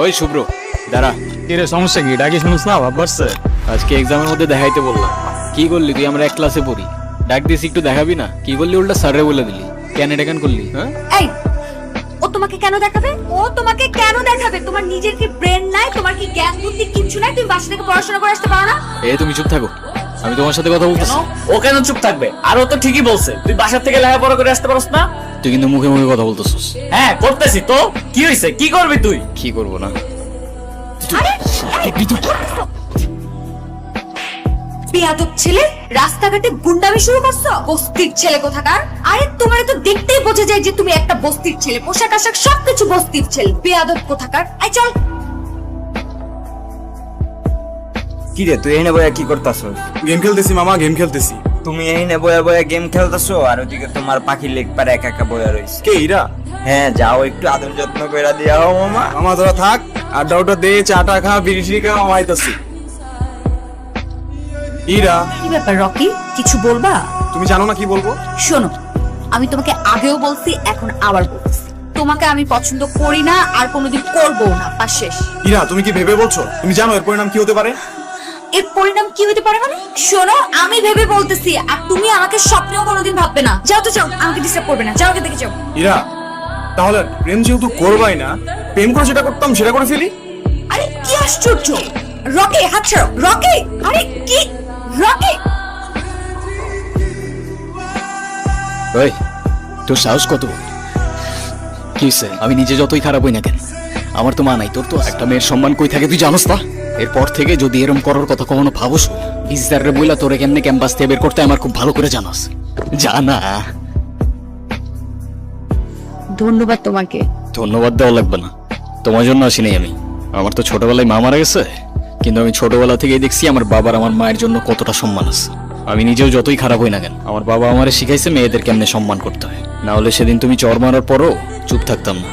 ওই শুভ্র দাঁড়া। কিরে সমস্যা কি? ডাকি শুনুস না ভাব বাড়ছে। আজকে এক্সামের মধ্যে দেখাইতে বললাম। কি করলি তুই? আমরা এক ক্লাসে পড়ি, ডাক দিস একটু দেখাবি না? কি করলি? উল্টা স্যারে বলে দিলি। কেন এটা কেন করলি? হ্যাঁ এই, ও তোমাকে কেন দেখাবে? ও তোমাকে কেন দেখাবে? তোমার নিজের কি ব্রেন নাই? তোমার কি জ্ঞান বুদ্ধি কিচ্ছু নাই? তুমি বাসা থেকে পড়াশোনা করে আসতে পারো না? তুমি চুপ থাকো, আমি তোমার সাথে কথা বলতেছি। ও কেন চুপ থাকবে? আর ও তো ঠিকই বলছে, তুই বাসা থেকে লেখাপড়া করে আসতে পারস না। তুই কিন্তু মুখে মুখে কথা বলতেছিস। হ্যাঁ করতেছি তো, কি হয়েছে? কি করবি তুই? কি করবো না? আরে বেয়াদব ছেলে, রাস্তাঘাটে গুন্ডামি শুরু করছো? বস্তির ছেলে কোথাকার। আরে তোমার তো দেখতেই বোঝা যায় যে তুমি একটা বস্তির ছেলে। পোশাক আশাক সবকিছু বস্তির ছেলে। বেয়াদব কোথাকার। আই চল। কি রে তুই এনে বয়া কি করতাছস? গেম খেলতেছি মামা, গেম খেলতেছি। তুমি এনে বয়া বয়া গেম খেলতাছো আর ওদিকে তোমার পাখি লেগ পারে একা একা বয়া রইছে। কে ইরা? হ্যাঁ যাও একটু আদর যত্ন কইরা দিয়াও মামা। মামা তোরা থাক, আড্ডা উড্ডা দে, চাটা খা, বিড়ি টিড়ি খা, আমি আইতাছি। ইরা, কি ব্যাপার রকি, কিছু বলবা? তুমি জানো না কি বলবো? শোনো, আমি তোমাকে আগেও বলছি, এখন আবার বলছি, তোমাকে আমি পছন্দ করি না আর কোনোদিন করবো না। পাশ শেষ। ইরা তুমি কি ভেবে বলছো? তুমি জানো এর পরিণাম কি হতে পারে? এর পরিণাম কি হতে পারে মানে? শোনো, আমি ভেবে বলতেছি আর তুমি আমাকে স্বপ্নেও কোনোদিন ভাববে না। যাও তো যাও, আমাকে ডিস্টার্ব করবে না। যাও, আগে দেখে যাও। ইরা তাহলে প্রেম যেহেতু করবাই না, প্রেম করে যেটা করতাম সেটা করে ফেলি। আরে কি আশ্চর্য! রকি হাত ছাড়ো। রকি, আরে কি? রকি, ওই তোর সাহস কত? কি হইছে? আমি নিজে যতই খারাপ হই না কেন, আমার তো মা নাই। তোর তো একটা মেয়ের সম্মান কই থাকে তুই জানোস না? এরপর থেকে যদি এরম করার কথা কখনো ভাবস, ইজারে বইলা তোরে কেমনে ক্যাম্পাস থেকে বের করতে আমার খুব ভালো করে জানাস। জানা। ধন্যবাদ তোমাকে। ধন্যবাদ দেওয়া লাগবে না, তোমার জন্য আসিনি আমি। আমার তো ছোটবেলায় মা মারা গেছে, কিন্তু আমি ছোটবেলা থেকেই দেখছি আমার বাবার আমার মায়ের জন্য কতটা সম্মান আছে। আমি নিজেও যতই খারাপ হই না কেন, আমার বাবা আমারে শিখাইছে মেয়েদের কেমনে সম্মান করতে হয়। না হলে সেদিন তুমি চর মারার পরও চুপ থাকতাম না।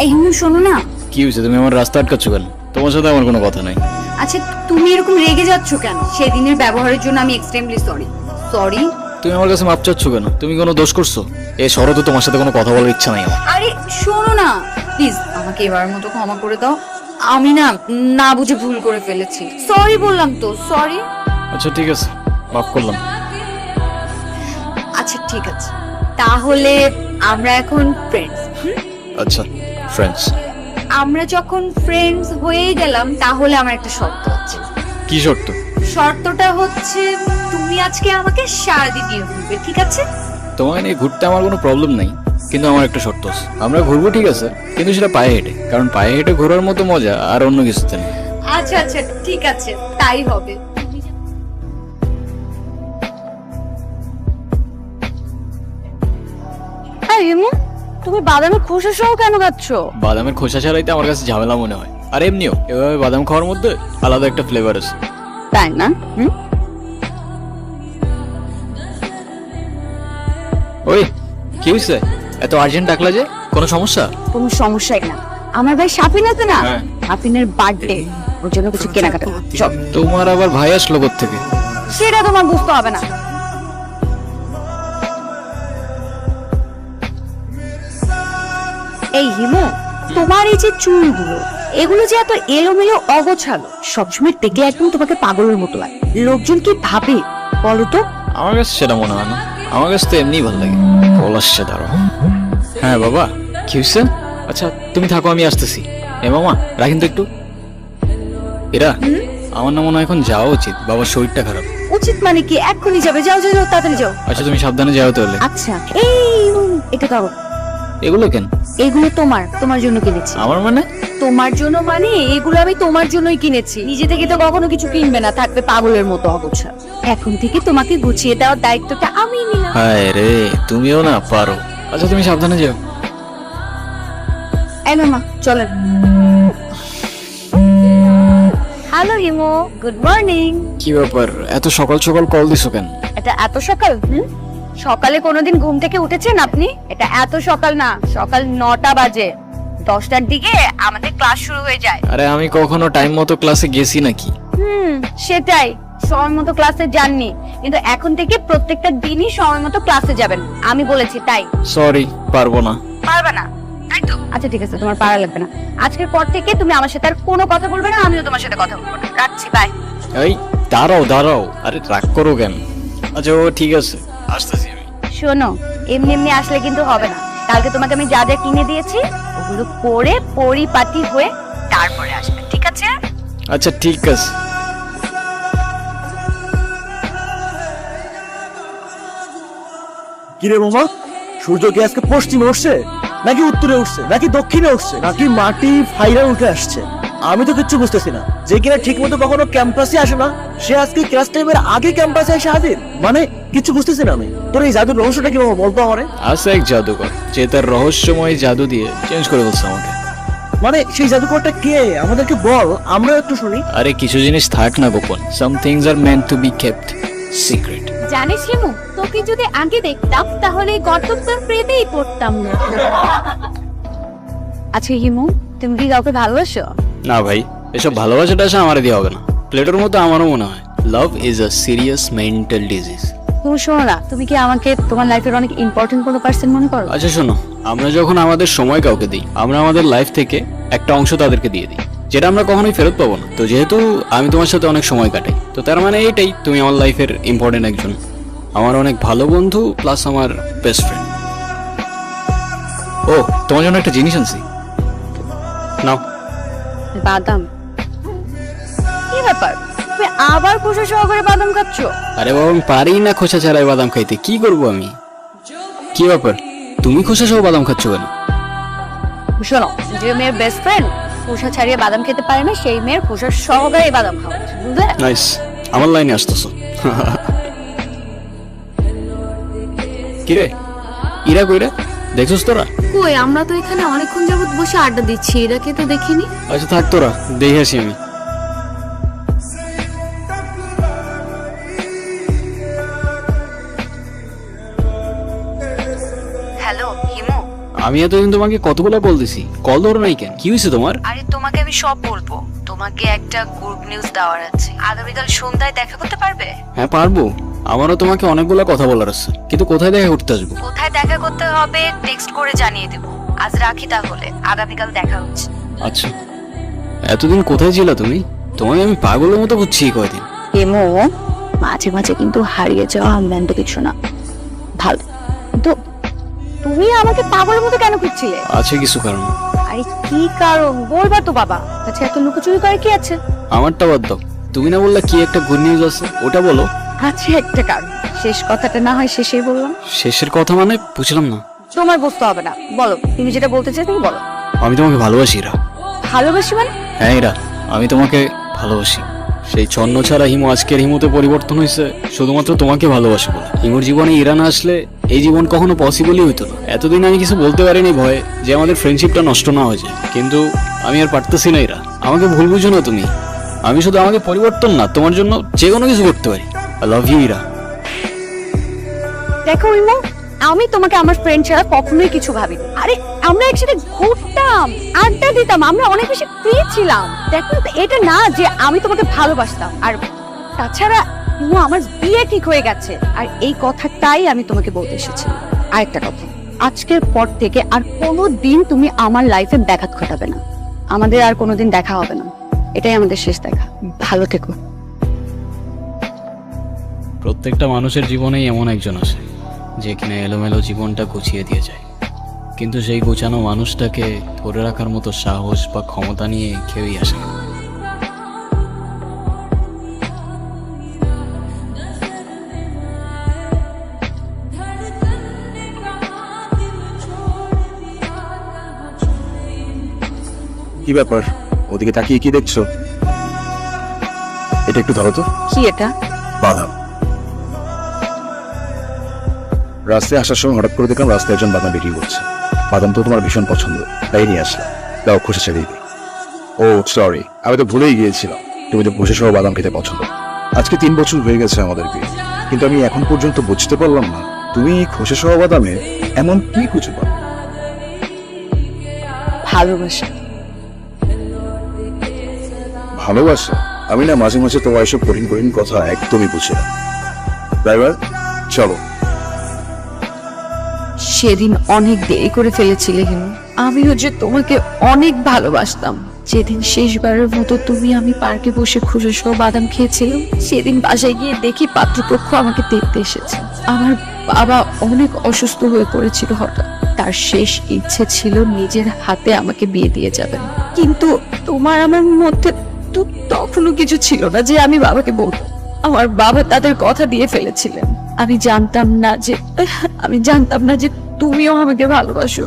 এই শোনো না। কি হয়েছে? তুমি আমার রাস্তা আটকাচ্ছ কেন? তোমার সাথে আমার কোনো কথা নাই। আচ্ছা, তুমি এরকম রেগে যাচ্ছ কেন? সেদিনের ব্যবহারের জন্য আমি এক্সট্রিমলি সরি। সরি? তুমি আমার কাছে মাপ চাচ্ছ কেন? তুমি কোনো দোষ করছো? এই শরৎ তোমার সাথে কোনো কথা বলার ইচ্ছা নাই আমার। আরে শোনো না, প্লিজ আমাকে এবারের মতো ক্ষমা করে দাও। আমি না না বুঝে ভুল করে ফেলেছি। সরি বললাম তো, সরি। আচ্ছা ঠিক আছে, মাফ করলাম। আচ্ছা ঠিক আছে, তাহলে আমরা এখন ফ্রেন্ডস। আচ্ছা ফ্রেন্ডস। আমরা যখন ফ্রেন্ডস হয়ে গেলাম, তাহলে আমার একটা শর্ত আছে। কি শর্ত? শর্তটা হচ্ছে তুমি আজকে আমাকে সারাদিন দিয়ে ঘুরবে, ঠিক আছে? তোমায় নিয়ে ঘুরতে আমার কোনো প্রবলেম নাই, কিন্তু আমার একটা শর্ত আছে। আমরা ঘুরবো ঠিক আছে, কিন্তু সেটা পায়ে হেঁটে, কারণ পায়ে হেঁটে ঘোরার মতো মজা আর অন্য কিছুতে নেই। আচ্ছা আচ্ছা ঠিক আছে, তাই হবে। তুমি বাদামের খোসা সহ কেন খাচ্ছ? বাদামের খোসা ছাড়াইতে আমার কাছে ঝামেলা মনে হয়, আর এমনিও এভাবে বাদাম খাওয়ার মধ্যে আলাদা একটা ফ্লেভার আছে। তাই না? ওই কি হয়েছে? এত আর্জেন্ট ডাকলা যে? কোনো সমস্যা? কোনো সমস্যাই না। আমার ভাই শাফিন আছে না, হ্যাঁ। শাফিনের বার্থডে, ওর জন্য কিছু কেনাকাটা চল। তোমার আবার ভাই আসলো থেকে? সেটা তোমার বুঝতে হবে না। এই হিমু, তোমার এই যে চুলগুলো, এগুলো যে এত এলোমেলো অগোছালো, সবসময় দেখলে একদম তোমাকে পাগলের মতো লাগে। লোকজন কি ভাবে বলো তো? আমার কাছে সেটা মনে হয় না, আমার কাছে তো এমনিই ভালো লাগে। কল আসছে, দাঁড়াও। হ্যাঁ বাবা, কি হয়েছে? আচ্ছা তুমি থাকো, আমি আসতেছি। এ মামা রাখেন তো একটু। এরা আমার না মনে হয় এখন যাওয়া উচিত, বাবার শরীরটা খারাপ। উচিত মানে কি? এক্ষুনি যাবে, যাও যাও যাও, তাড়াতাড়ি যাও। আচ্ছা তুমি সাবধানে যাও তাহলে। আচ্ছা এই এটা ধরো। এগুলো কেন? এগুলো তোমার জন্য কিনেছি। আমার মানে? তোমার জন্য মানে এগুলো আমি তোমার জন্যই কিনেছি। নিজে থেকে তো কখনো কিছু কিনবে না, থাকবে পাগলের মতো অগোছালো। এখন থেকে তোমাকে গুছিয়ে দেওয়ার দায়িত্বটা আমি নিলাম। হায় রে, তুমিও না পারো। আচ্ছা তুমি সাবধানে যাও। এই মামা চলেন। হ্যালো হিমো, গুড মর্নিং। কি ব্যাপার, এত সকাল সকাল কল দিছো কেন? এটা এত সকাল? সকালে কোনোদিন ঘুম থেকে উঠেছেন আপনি? এটা এত সকাল না, সকাল 9টা বাজে। 10টার দিকে আমাদের ক্লাস শুরু হয়ে যায়। আরে আমি কখনো টাইম মতো ক্লাসে গেছি নাকি? সেটাই, সময় মতো ক্লাসে যাননি, কিন্তু এখন থেকে প্রত্যেকটা দিনই সময় মতো ক্লাসে যাবেন। আমি বলেছি তাই। সরি, পারবো না। পারবে না? আচ্ছা ঠিক আছে, তোমার পারা লাগবে না। আজকের পর থেকে তুমি আমার সাথে আর কোনো কথা বলবে না, আমিও তোমার সাথে কথা বলবো না। রাখছি, বাই। এই দাঁড়াও দাঁড়াও, আরে রাগ করো কেন? আচ্ছা ও ঠিক আছে, আসতেছি আমি। শোনো, এমনি এমনি আসলে কিন্তু হবে না। কালকে তোমাকে আমি যা যা কিনে দিয়েছি ওগুলো পরে পরিপাটি হয়ে তারপরে আসবে, ঠিক আছে? আচ্ছা ঠিক আছে। কিরে মামা, সূর্য কি আজকে পশ্চিমে উঠছে নাকি উত্তরে উঠছে নাকি দক্ষিণে উঠছে নাকি মাটি ফাইরা উঠে আসছে? আমি তো কিচ্ছু বুঝতেছি না। যে কিনা ঠিক মতো কখনো ক্যাম্পাসে আসে না, সে আজকে ক্লাস টাইমের আগে ক্যাম্পাসে এসে হাজির। মানে কিছু বুঝতেছি না আমি। তোর এই জাদুর রহস্যটা কি মামা, বলতো আমারে? আছে এক জাদুকর, যে তার রহস্যময় জাদু দিয়ে চেঞ্জ করে বলছে আমাকে। মানে সেই জাদুকরটা কে? আমাদেরকে বল, আমরা একটু শুনি। আরে কিছু জিনিস থাক না গোপন, some things are meant to be kept secret. জানিস হিমু, তোকে যদি আগে দেখতাম তাহলে গর্তব্যের প্রেতেই পড়তাম না। আচ্ছা হিমু, তুমি কি কাউকে ভালোবাসো? না ভাই, এসব ভালোবাসাটা আসে আমার দিয়ে হবে না। প্লেটোর মতো আমারও মনে হয় love is a serious mental disease. তুমি শোনো না, তুমি কি আমাকে তোমার লাইফের অনেক ইম্পর্টেন্ট কোনো পার্সন মনে করো? আচ্ছা শোনো, আমরা যখন আমাদের সময় কাউকে দিই, আমরা আমাদের লাইফ থেকে একটা অংশ তাদেরকে দিয়ে দিই, যেটা আমরা কখনোই ফেরত পাবো না। তো যেহেতু আমি তোমার সাথে অনেক সময় কাটাই, তো তার মানে এইটাই, তুমি আমার লাইফের ইম্পর্টেন্ট একজন, আমার অনেক ভালো বন্ধু প্লাস আমার বেস্ট ফ্রেন্ড। ও, তোমার জন্য একটা জিনিস আনছি, নাও। বাদাম? কি ব্যাপার, তুমি আবার খোসা সহকারে বাদাম খাচ্ছ? আরে বাবা, আমি পারি না খোসা ছাড়াই বাদাম খাইতে, কি করবো আমি? কি ব্যাপার, তুমি খোসা সহ বাদাম খাচ্ছ কেন? শোনো, যে মেয়ের বেস্ট ফ্রেন্ড খোসা ছাড়িয়ে বাদাম খেতে পারে না, সেই মেয়ের খোসা সহকারে বাদাম খাওয়া উচিত, বুঝলে? নাইস, আমার লাইনে আসতেছো। কিরে, ইরা কইরা দেখছস তোরা? কই, আমরা তো এখানে অনেকক্ষণ যাবত বসে আড্ডা দিচ্ছি, এরাকে তো দেখিনি। আচ্ছা থাক, তোরা দেখে আসি আমি। হ্যালো হিমু। আমি এতদিন তোমাকে কতগুলো কল দিছি, কল ধরো নাই কেন? কি হয়েছে তোমার? আরে তোমাকে আমি সব বলবো। তোমাকে একটা গুড নিউজ দেওয়ার আছে। আগামীকাল সন্ধ্যায় দেখা করতে পারবে? হ্যাঁ পারবো, আমারও তোমাকে অনেকগুলো কথা বলার আছে, কিন্তু কোথায় দেখা করতে আসবো? কোথায় দেখা করতে হবে টেক্সট করে জানিয়ে দেবো। আজ রাখি তাহলে, আগামীকাল দেখা হচ্ছে। আচ্ছা, এতদিন কোথায় ছিলা তুমি? তোমাকে আমি পাগলের মতো বুঝছি কয়দিন। হিমু, মাঝে মাঝে কিন্তু হারিয়ে যাওয়া আমদান্ত কিছু না, ভালো। তো তুমি আমাকে পাগলের মতো কেন খুঁজছিলে? আছে কিছু কারণ। আরে কি কারণ বলবা তো বাবা। আচ্ছা এত লুকোচুরি করে কি আছে? আমারটা বাদ দাও, তুমি না বললা কি একটা গুড নিউজ আছে, ওটা বলো। আছে একটা কারণ, শেষ কথাটা না হয় শেষেই বললাম। শেষের কথা মানে বুঝলাম না। তোমার বুঝতে হবে না, বলো তুমি যেটা বলতে চাই তুমি বলো। আমি তোমাকে ভালোবাসি ইরা। ভালোবাসি মানে? হ্যাঁ ইরা, আমি তোমাকে ভালোবাসি। সেই ছন্ন ছাড়া হিমু আজকের হিমুতে পরিবর্তন হয়েছে শুধুমাত্র তোমাকে ভালোবাসি বলে। হিমুর জীবনে ইরা না আসলে এই জীবন কখনো পসিবলই হইতো না। এতদিন আমি কিছু বলতে পারিনি ভয়ে যে আমাদের ফ্রেন্ডশিপটা নষ্ট না হয়ে যায়, কিন্তু আমি আর পারতেছি না ইরা। আমাকে ভুল বুঝো না তুমি, আমি শুধু আমাকে পরিবর্তন না, তোমার জন্য যে কোনো কিছু করতে পারি। I love you Ira. দেখো ইমো, আমি তোমাকে আমার ফ্রেন্ড ছাড়া কখনোই কিছু ভাবিনি। আরে আমরা একসাথে ঘুরতাম, আড্ডা দিতাম, আমরা অনেক বেশি ফ্রি ছিলাম। দেখো এটা না যে আমি তোমাকে ভালোবাসতাম। আর তাছাড়া ইমো, আমার বিয়ে ঠিক হয়ে গেছে, আর এই কথাটাই আমি তোমাকে বলতে এসেছি। আরেকটা কথা, আজকের পর থেকে আর কোনো দিন তুমি আমার লাইফে ব্যাঘাত ঘটাবে না। আমাদের আর কোনোদিন দেখা হবে না, এটাই আমাদের শেষ দেখা। ভালো থেকো। প্রত্যেকটা মানুষের জীবনেই এমন একজন আসে যেখানে এলোমেলো জীবনটা গুছিয়ে দিয়ে যায়, কিন্তু সেই গোছানো মানুষটাকে ধরে রাখার মতো সাহস বা ক্ষমতা নিয়ে কেউই আসে না। কি ব্যাপার, ওদিকে তাকিয়ে কি দেখছো? এটা একটু ধরো তো। কি এটা? বাদাম। রাস্তায় আসার সময় হঠাৎ করে দেখলাম রাস্তায় একজন বাদাম বিক্রি করছে। বাদাম তো তোমার ভীষণ পছন্দ, তাই নিয়ে আসলাম। দাও, খোসা ছেড়ে দিই। ও সরি, আমি তো ভুলেই গিয়েছিলাম তুমি তো খোসা সহ বাদাম খেতে পছন্দ। আজকে 3 বছর হয়ে গেছে আমাদের বিয়ে, কিন্তু আমি এখন পর্যন্ত বুঝতে পারলাম না তুমি খোসা সহ বাদামে এমন কি খুঁজে পাও। ভালোবাসা। ভালোবাসা? আমি না মাঝে মাঝে তোমার এসব কঠিন কঠিন কথা একদমই বুঝি না। ড্রাইভার চলো। সেদিন অনেক দেরি করে ফেলেছিলে হিমু, আমিও যে তোমাকে অনেক ভালোবাসতাম। যেদিন শেষবারের মতো তুমি আমি পার্কে বসে খুশি সহ বাদাম খেয়েছিলাম, সেদিন বাসায় গিয়ে দেখি পাত্রপক্ষ আমাকে দেখতে এসেছে। আমার বাবা অনেক অসুস্থ হয়ে পড়েছিল হঠাৎ। তার শেষ ইচ্ছে ছিল নিজের হাতে আমাকে বিয়ে দিয়ে যাবেন, কিন্তু তোমার আমার মধ্যে তো তখনও কিছু ছিল না যে আমি বাবাকে বলবো। আমার বাবা তাদের কথা দিয়ে ফেলেছিলেন। আমি জানতাম না যে তুমিও আমাকে ভালোবাসো।